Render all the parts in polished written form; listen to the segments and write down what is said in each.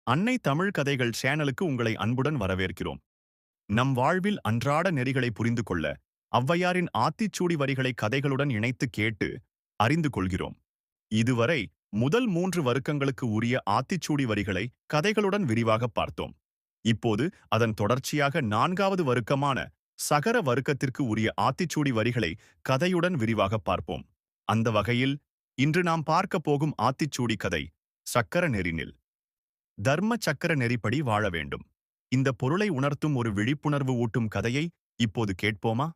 அன்னை தமிழ் கதைகள் சேனலுக்கு உங்களை அன்புடன் வரவேற்கிறோம். நம் வாழ்வில் அன்றாட நெறிகளை புரிந்து கொள்ள ஔவையாரின் ஆத்திச்சூடி வரிகளை கதைகளுடன் இணைத்து கேட்டு அறிந்து கொள்கிறோம். இதுவரை முதல் 3 வருக்கங்களுக்கு உரிய ஆத்திச்சூடி வரிகளை கதைகளுடன் விரிவாக பார்த்தோம். இப்போது அதன் தொடர்ச்சியாக 4வது வருக்கமான சகர வருக்கத்திற்கு உரிய ஆத்திச்சூடி வரிகளை கதையுடன் விரிவாக பார்ப்போம். அந்த வகையில் இன்று நாம் பார்க்க போகும் ஆத்திச்சூடி கதை சக்கர நெறினில். தர்ம சக்கர நெறிப்படி வாழ வேண்டும். இந்த பொருளை உணர்த்தும் ஒரு விழிப்புணர்வு ஊட்டும் கதையை இப்போது கேட்போமா?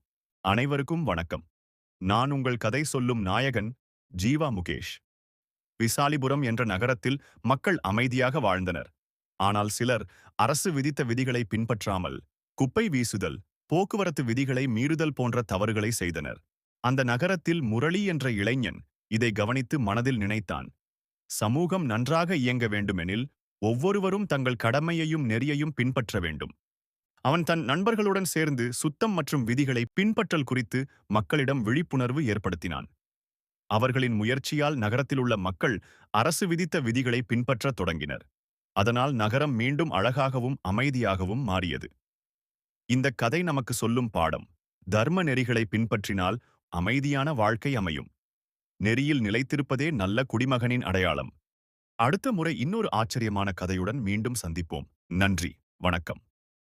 அனைவருக்கும் வணக்கம். நான் உங்கள் கதை சொல்லும் நாயகன் ஜீவா முகேஷ். விசாலிபுரம் என்ற நகரத்தில் மக்கள் அமைதியாக வாழ்ந்தனர். ஆனால் சிலர் அரசு விதித்த விதிகளை பின்பற்றாமல் குப்பை வீசுதல், போக்குவரத்து விதிகளை மீறுதல் போன்ற தவறுகளை செய்தனர். அந்த நகரத்தில் முரளி என்ற இளைஞன் இதை கவனித்து மனதில் நினைத்தான். சமூகம் நன்றாக இயங்க வேண்டுமெனில் ஒவ்வொருவரும் தங்கள் கடமையையும் நெறியையும் பின்பற்ற வேண்டும். அவன் தன் நண்பர்களுடன் சேர்ந்து சுத்தம் மற்றும் விதிகளை பின்பற்றல் குறித்து மக்களிடம் விழிப்புணர்வு ஏற்படுத்தினான். அவர்களின் முயற்சியால் நகரத்திலுள்ள மக்கள் அரசு விதித்த விதிகளை பின்பற்றத் தொடங்கினர். அதனால் நகரம் மீண்டும் அழகாகவும் அமைதியாகவும் மாறியது. இந்த கதை நமக்கு சொல்லும் பாடம்: தர்ம நெறிகளை பின்பற்றினால் அமைதியான வாழ்க்கை அமையும். நெறியில் நிலைத்திருப்பதே நல்ல குடிமகனின் அடையாளம். அடுத்த முறை இன்னொரு ஆச்சரியமான கதையுடன் மீண்டும் சந்திப்போம். நன்றி, வணக்கம்.